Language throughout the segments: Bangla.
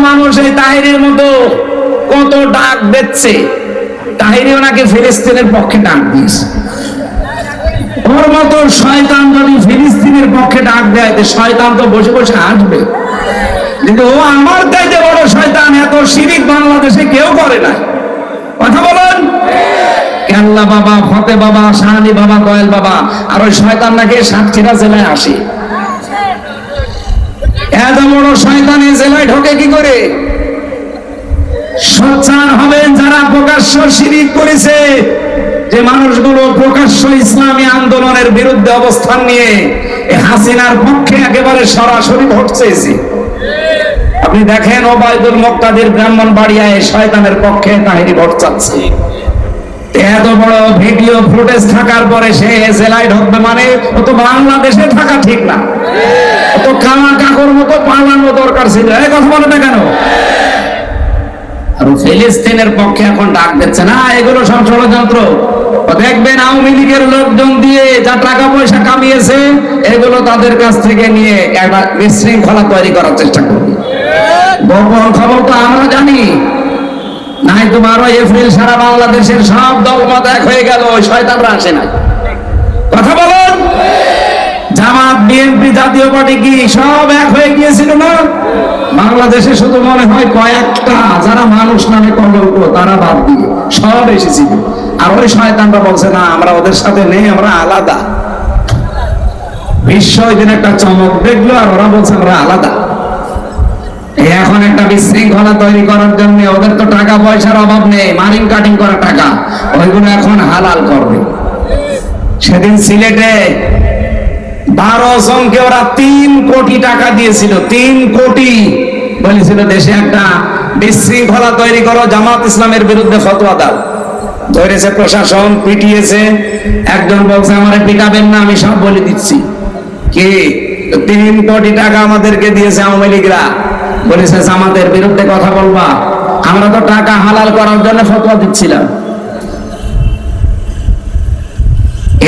মানুষ এই তাহিরের মতো কত ডাক দিচ্ছে, তাহিরিও নাকি ফিলিস্তিনের পক্ষে ডাক দিয়েছে। ওর মতো শয়তান যদি ফিলিস্তিনের পক্ষে ডাক দেয়, শয়তান তো বসে বসে আসবে, কিন্তু ও আমার চাইতে বড় শয়তান। এত শিরিক বাংলাদেশে কেউ করে না। কথা বলেন। কেল্লা বাবা, ফতে বাবা, শাহালি বাবা, দয়াল বাবা, আর ওই শয়তান নাকি সাতক্ষীরা জেলায় আসে। এত বড় শয়তান এই জেলায় ঢোকে কি করে? সোচ্চার হবেন যারা প্রকাশ্য শিরিক করেছে, যে মানুষগুলো প্রকাশ্য ইসলামী আন্দোলনের বিরুদ্ধে অবস্থান নিয়ে হাসিনার পক্ষে একেবারে সরাসরি ভোট চেয়েছে। আপনি দেখেন ওবায়দুল মুক্তাদির ব্রাহ্মণবাড়িয়ায় শয়তানের পক্ষে তাহিরি ভোট চাচ্ছে। এত বড় ভিডিও ফুটেজ থাকার পরে সে জেলায় ঢুকবে মানে ও তো বাংলাদেশে থাকা ঠিক না, ও তো কালা কাকুর মতো পালানো দরকার ছিল। এই কথা বলে না কেন? আর ফিলিস্তিনের পক্ষে এখন ডাক দিচ্ছে না, এগুলো সব ষড়যন্ত্র। দেখবেন আওয়ামী লীগের লোকজন দিয়ে যা টাকা পয়সা কামিয়েছে, এগুলো তাদের কাছ থেকে নিয়ে একটা বিশৃঙ্খলা তৈরি করার চেষ্টা করবে। গোপন খবর তো আমরা জানি নাই। তোমার এপ্রিল সারা বাংলাদেশের সব দলমত এক হয়ে গেল, ওই শয়তানরা আসে নাই। কথা বলুন। জামাত, বিএনপি, জাতীয় পার্টি কি সব এক হয়ে গিয়েছিল না? বাংলাদেশে শুধু মনে হয় কয়েকটা যারা মানুষ নামে কলঙ্ক, তারা বাদ দিয়ে সব এসেছিল। আর ওই শয়তানরা বলছে না, আমরা ওদের সাথে নেই, আমরা আলাদা। বিশ্ব ওই দিন একটা চমক দেখলো, আর ওরা বলছে আমরা আলাদা। এখন একটা বিশৃঙ্খলা তৈরি করার জন্য ওদের তো টাকা পয়সার অভাব নেই, মারিং কাটিং করা টাকা, ওইগুলো এখন হালাল করবে। সেদিন সিলেটে 12 জনকে ওরা 3 কোটি টাকা দিয়েছিল। 3 কোটি বলেছিল দেশে একটা বিশৃঙ্খলা তৈরি করো, জামাত ইসলামের বিরুদ্ধে ফতোয়া দাও। ধরেছে প্রশাসন, পিটিয়েছে। একজন বলছে আমারে পিটাবেন না, আমি সব বলে দিচ্ছি। কি 3 কোটি টাকা আমাদেরকে দিয়েছে আওয়ামী লীগরা, বলেছে জামাতের বিরুদ্ধে কথা বলবা। আমরা তো টাকা হালাল করার জন্য ফতোয়া দিচ্ছিলাম।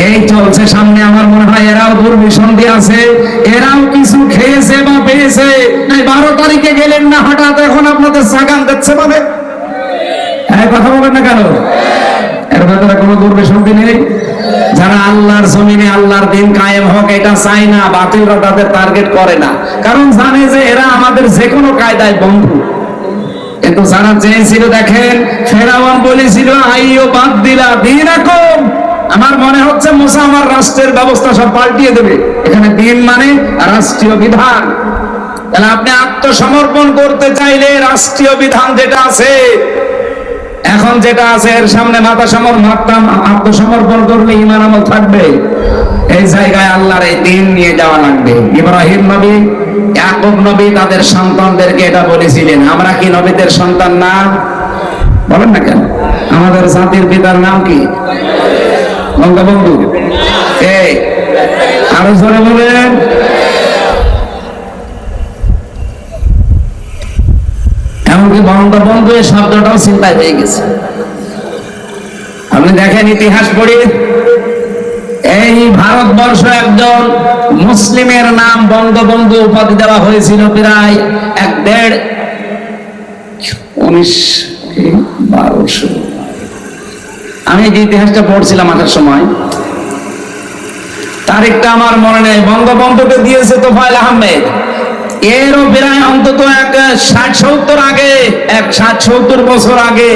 এই চলছে সামনে। আমার মনে হয় এরাও দুর্বিসন্ধি আছে, এরাও কিছু খেয়েছে বা পেয়েছে। 12 তারিখে গেলেন না হঠাৎ, এখন আপনাদের সাগান দিচ্ছে মানে কথা বলেন না কেন? এর ভেতরে কোনো দুর্বিসন্ধি নেই। যারা আল্লাহর জমিনে আল্লাহর দিন কায়েম হোক এটা চায় না, বাতিলরা তাদের টার্গেট করে না, কারণ জানে যে এরা আমাদের যে কোনো কায়দায় বন্ধু। কিন্তু যারা চেয়েছিল, দেখেন ফেরাউন বলেছিল আইও বাদ দিলা দীনাকুম। আমার মনে হচ্ছে মুসা আমার রাষ্ট্রের ব্যবস্থা সব পাল্টিয়ে দেবে। এখানে দিন মানে রাষ্ট্রীয় বিধান। তাহলে আপনি আত্মসমর্পণ করতে চাইলে রাষ্ট্রীয় বিধান যেটা আছে, এখন যেটা আছে এর সামনে আত্মসমর্পণ করলে ঈমান আমল থাকবে। এই জায়গায় আল্লাহর এই দিন নিয়ে যাওয়া লাগবে। ইব্রাহিম নবী, ইয়াকুব নবী তাদের সন্তানদেরকে এটা বলেছিলেন। আমরা কি নবীদের সন্তান না? বলেন না কেন? আমাদের জাতির পিতার নাম কি? বঙ্গবন্ধু। এই আরো জোরে বলেন। এমনকি বঙ্গবন্ধু এই শব্দটাও চিন্তায় হয়ে গেছে। আপনি দেখেন ইতিহাস পড়ে, এই ভারতবর্ষ একজন মুসলিমের নাম বঙ্গবন্ধু উপাধি দেওয়া হয়েছিল প্রায় 1200। আমি যে ইতিহাসটা পড়ছিলাম আসার সময়, তারিখটা আমার মনে নেই। বঙ্গবন্ধুকে দিয়েছে তোফায়েল আহমেদ। এরও প্রায় অন্তত 60-70 আগে, 60-70 বছর আগে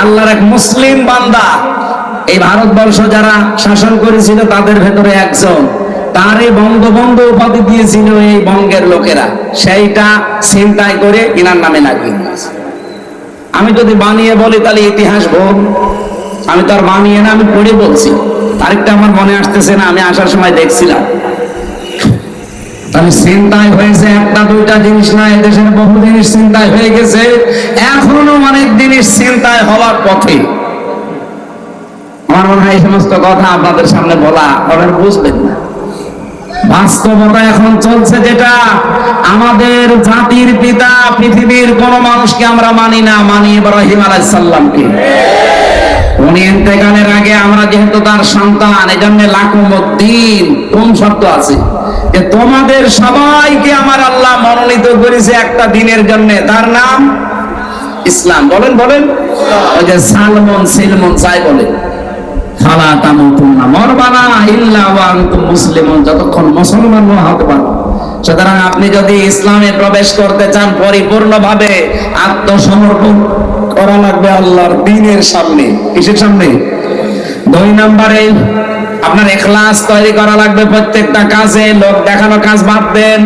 আল্লাহর এক মুসলিম বান্দা এই ভারতবর্ষ যারা শাসন করেছিল তাদের ভেতরে একজন, তারই বঙ্গবন্ধু উপাধি দিয়েছিল এই বঙ্গের লোকেরা। সেইটা চিন্তায় করে ইনার নামে লাগিয়ে দিয়েছে। আমি যদি বানিয়ে বলি তাহলে ইতিহাস ভুল। আমি তো আর বানিয়ে না, আমি পড়ে বলছি। তারিখটা আমার মনে আসতেছে না, আমি আসার সময় দেখছিলাম। তাহলে চিন্তায় হয়েছে একটা দুইটা জিনিস না, এদেশের বহু জিনিস চিন্তায় হয়ে গেছে, এখনো অনেক জিনিস চিন্তায় হওয়ার পথে। আমার মনে হয় এই সমস্ত কথা আপনাদের সামনে বলা আপনারা বুঝবেন না। বাস্তবতা এখন চলছে যেটা, আমাদের জাতির পিতা পৃথিবীর কোন মানুষকে আমরা মানি না, মানি ইব্রাহিম আলাইহিস সালামকে। উনি ইন্তেকালের আগে আমরা যেহেতু তার সন্তান, এজন্য লাকুমুদ্দিন কোন শব্দ আছে যে তোমাদের সবাইকে আমার আল্লাহ মনোনীত করেছে একটা দিনের জন্য, তার নাম ইসলাম। বলেন বলেন, ওই যে সালমন সিলমন যাই বলে, ফালা তামুতুন্না মরবানা ইল্লা ওয়া আনতুম মুসলিমুন, যতক্ষণ মুসলমান না হতে পারো। সুতরাং আপনি যদি ইসলামে প্রবেশ করতে চান পরিপূর্ণভাবে, আত্মসমর্পণ করা লাগবে আল্লাহর দ্বীনের সামনে। কিসের সামনে? 2 নম্বরে আপনার ইখলাস তৈরি করা লাগবে প্রত্যেকটা কাজে। লোক দেখানো কাজ বাদ দেন।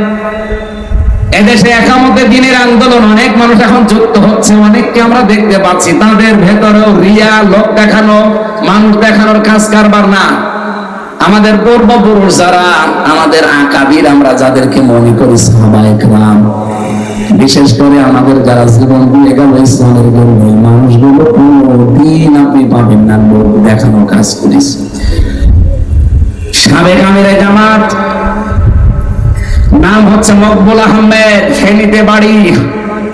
এদেশে একামতে দ্বীনের আন্দোলন অনেক মানুষ এখন যুক্ত হচ্ছে, অনেককে আমরা দেখতে পাচ্ছি, তাদের ভেতরেও রিয়া, লোক দেখানো, মানুষ দেখানোর কাজ কারবার না। আমাদের পূর্বপুরুষ যারা, আমাদের আকাবির আমরা যাদেরকে মনে করি সাহাবায়ে কেরাম, বিশেষ করে আমাদের যারা জীবন দিয়ে গেল ইসলামের গর্বে, মানুষগুলো কোনদিন আপনি পাবেন না লোক দেখানো কাজ করেছে। সাবেক আমিরে জামাত, নাম হচ্ছে মকবুল আহমেদ, ফেনীতে বাড়ি।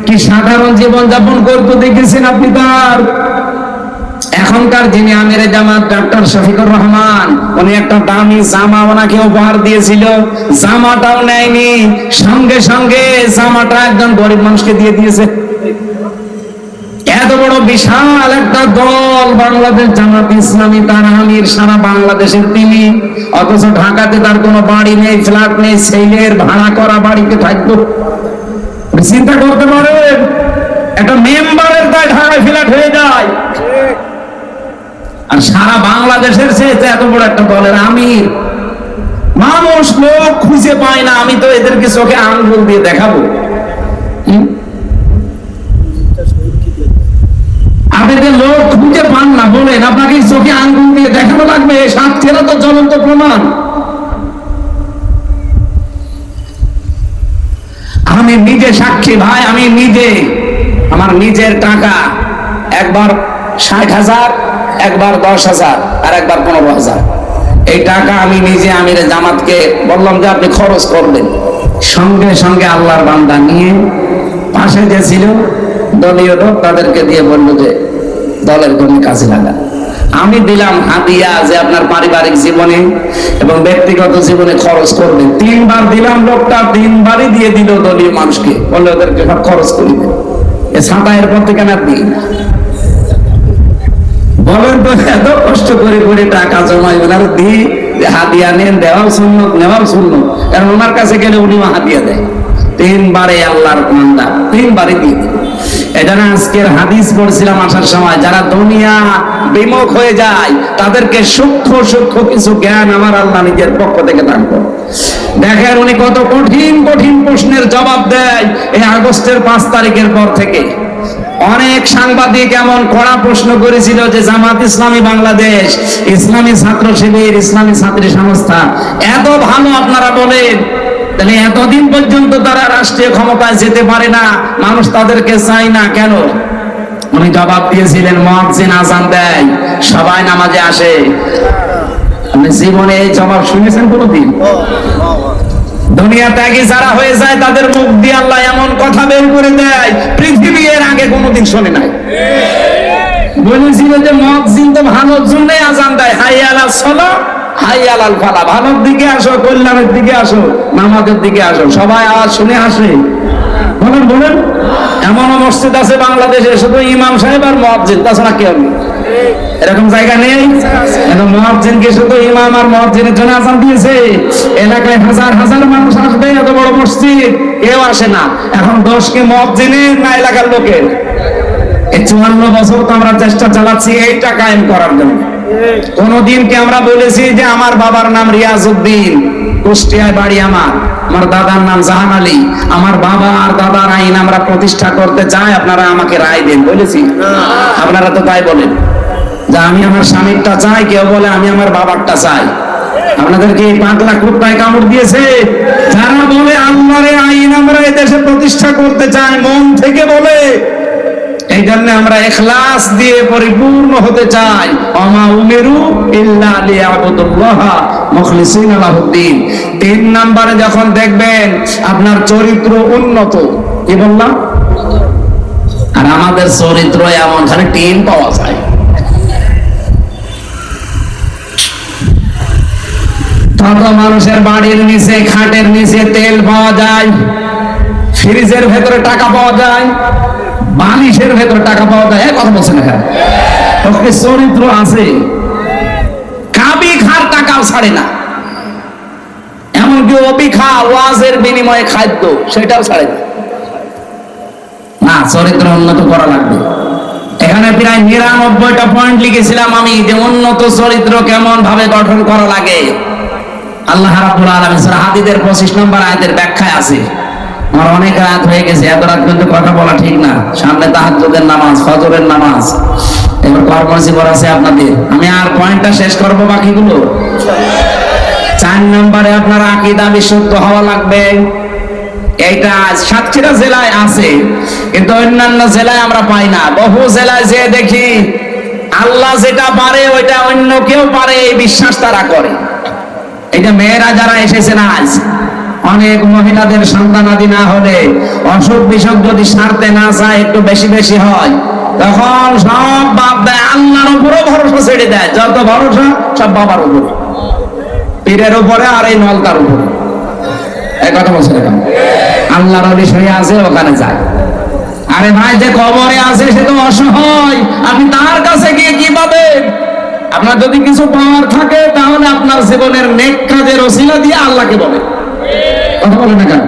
কি সাধারণ জীবন যাপন করতে দেখেছেন আপনি তার। এখনকার যিনি আমিরে জামাত ডক্টর শফিকুর রহমান, উনি একটা দামি জামা ওনাকে উপহার দিয়েছিল, জামাটাও নেয়নি, সঙ্গে সঙ্গে জামাটা একজন গরিব মানুষকে দিয়ে দিয়েছে। এত বড় বিশাল একটা দল বাংলাদেশ জামাত ইসলামী, তার আমির সারা বাংলাদেশের তিনি, অথচ ঢাকাতে তার কোনো বাড়ি নেই, ফ্ল্যাট নেই, ছেলের ভাড়া করা বাড়িতে থাকতো। চিন্তা করতে পারেন, একটা মেম্বারের দায় ঢাকায় ফ্ল্যাট হয়ে যায়, আর সারা বাংলাদেশের চেয়ে এত বড় একটা দলের আমির। মানুষ লোক খুঁজে পায় না, আমি তো এদেরকে চোখে আঙ্গুল দিয়ে দেখাবো। আপনি যে লোক খুঁজে পান না বলেন, আপনাকে চোখে আঙ্গুল দিয়ে দেখানো লাগবে? সাক্ষীরা তো জ্বলন্ত প্রমাণ। আমি নিজে সাক্ষী ভাই, আমি নিজে আমার নিজের টাকা একবার 60,000, একবার 10,000, আর একবার 15,000, এই টাকা আমি নিজে আমিরে জামাতকে বললাম যে আপনি খরচ করবেন। সঙ্গে সঙ্গে আল্লাহর বান্দা নিয়ে পাশে যে ছিল দলীয় লোক, তাদেরকে দিয়ে বললো যে দলের কোন কাজে লাগা। আমি দিলাম হাদিয়া যে আপনার পারিবারিক জীবনে এবং ব্যক্তিগত জীবনে খরচ করবেন। 3 বার দিলাম, লোকটা 3 বারই দিয়ে দিল দলীয় মানুষকে, বললো ওদেরকে সব খরচ করে দেন। এ ছাতা এরপর থেকে না দিই না। বলেন তো, এত কষ্ট করে করে টাকা জমাই ওনার দিই, হাদিয়া নেন, দেওয়াও সুন্নত, নেওয়াও সুন্নত, কারণ ওনার কাছে গেলে উনি হাদিয়া দেয়। 3 বারে আল্লাহর বান্দা 3 বারে দিয়ে দিল। এটা না আজকের হাদিস পড়ছিলাম আসার সময়, যারা দুনিয়া বিমুখ হয়ে যায় তাদেরকে সূক্ষ্ম সূক্ষ্ম কিছু জ্ঞান আমার আল্লাহ নিজের পক্ষ থেকে দান করে। দেখেন উনি কত কঠিন কঠিন প্রশ্নের জবাব দেয় এই আগস্টের 5 তারিখের পর থেকে। অনেক সাংবাদিক এমন কড়া প্রশ্ন করেছিল যে জামাত ইসলামী বাংলাদেশ, ইসলামী ছাত্র শিবির, ইসলামী ছাত্রী সংস্থা এত ভালো আপনারা বলেন, তাহলে এতদিন পর্যন্ত তারা রাষ্ট্রীয় ক্ষমতায় যেতে পারে না, মানুষ তাদেরকে চায় না কেন? উনি জবাব দিয়েছিলেন, মুয়াজ্জিন আযান দেয়, সবাই নামাজে আসে। আপনি জীবনে এই জবাব শুনেছেন কোনদিন? দুনিয়া ত্যাগী যারা হয়ে যায় তাদের মুখ দিয়ে আল্লাহ এমন কথা বের করে দেয় পৃথিবী এর আগে কোনোদিন শোনে নাই। বলেছিল যে মুয়াজ্জিন তো ভালোর জন্যই আযান দেয়, হাইয়া আলাস সালাহ, হাইয়া আলাল ফালাহ, ভালোর দিকে আসো, কল্যাণের দিকে আসো, নামাজের দিকে আসো। সবাই আওয়াজ শুনে আসে? বলেন বলেন। এমন মসজিদ আছে বাংলাদেশে শুধু ইমাম সাহেব আর মুয়াজ্জিন, তাছাড়া কেউ নেই। এরকম জায়গা নেই? মুয়াজ্জিনকে শুধু ইমাম আর মুয়াজ্জিনের জন্য আযান দিয়েছে। এলাকায় হাজার হাজার মানুষ আসবে, এত বড় মসজিদ, কেউ আসে না। এখন দোষ কি মুয়াজ্জিনের না এলাকার লোকের? এই 54 বছর তো আমরা চেষ্টা চালাচ্ছি এইটা কায়েম করার জন্য। কোনদিন কি আমরা বলেছি যে আমার বাবার নাম রিয়াজউদ্দিন, কুষ্টিয়ায় বাড়ি, আমার দাদার নাম জাহান আলী, আমার বাবা আর দাদার আইন আমরা প্রতিষ্ঠা করতে চাই, আপনারা আমাকে রায় দেন, বলেছি? আপনারা তো তাই বলেন যে আমি আমার স্বামীরটা চাই, কেউ বলে আমি আমার বাবারটা চাই। আপনাদেরকে পাগলা কুত্তায় কামড় দিয়েছে? যারা বলে আল্লাহর আইন আমরা এদেশে প্রতিষ্ঠা করতে চাই, মন থেকে বলে, এই জন্য আমরা ইখলাস দিয়ে পরিপূর্ণ হতে চাই। ওমা উমিরু ইল্লা লিয়াবুদুল্লাহ মুখলিসিনা লাহুদ্দিন। 3 নম্বরে যখন দেখবেন আপনার চরিত্র উন্নত, কি বললাম? আর আমাদের চরিত্র এমন খালি টিন পাওয়া যায়, কত মানুষের বাড়ির নিচে খাটের নিচে তেল পাওয়া যায়, ফ্রিজের ভেতরে টাকা পাওয়া যায়, বালিশের ভেতরে টাকা পাওয়া যায়। কথা বলছেন এখানে ওকে চরিত্র আছে, কাবি খার টাকাও ছাড়ে না, এমনকি অবিখা ওয়াজের বিনিময়ে খাদ্য সেটাও ছাড়ে না। না, চরিত্র উন্নত করা লাগবে। এখানে প্রায় ৯৯টা পয়েন্ট লিখেছিলাম আমি, যে উন্নত চরিত্র কেমন ভাবে গঠন করা লাগে। আল্লাহ রাব্বুল আলামিন সূরা হাদীদের 25 নম্বর আয়াতের ব্যাখ্যায় আছে। আমার অনেক রাত হয়ে গেছে, এত রাত কিন্তু কথা বলা ঠিক না। সামনে তাহাজ্জুদের নামাজ, ফজরের নামাজ, এবার কর্মজীবন আছে আপনাদের। আমি আর পয়েন্টটা শেষ করবো, বাকিগুলো 4 নম্বরে আপনার আকীদা বিশুদ্ধ হওয়া লাগবে। এইটা সাতক্ষীরা জেলায় আছে, কিন্তু অন্যান্য জেলায় আমরা পাই না। বহু জেলায় যে দেখি আল্লাহ যেটা পারে ওইটা অন্য কেউ পারে, এই বিশ্বাস তারা করে। এই যে মেয়েরা যারা এসেছেন আজ, অনেক মহিলাদের সন্তানাদি না হলে, অসুখ বিসুখ যদি সারতে না চায়, একটু বেশি বেশি হয়, তখন সব বাপ দেয় আল্লাহর উপরও ভরসা ছেড়ে দেয়। যত ভরসা সব বাবার উপরে, পীরের উপরে, আর এই নলতার উপরে। এই কথা বলছে না, আল্লাহর বিষয় আছে ওখানে যায়। আরে ভাই, যে কবরে আছে সে তো অসহায়, আপনি তার কাছে গিয়ে কি পাবেন? আপনার যদি কিছু পাওয়ার থাকে তাহলে আপনার জীবনের নেক কাজের ওসিলা দিয়ে আল্লাহকে বলে। কথা বলে না কেন?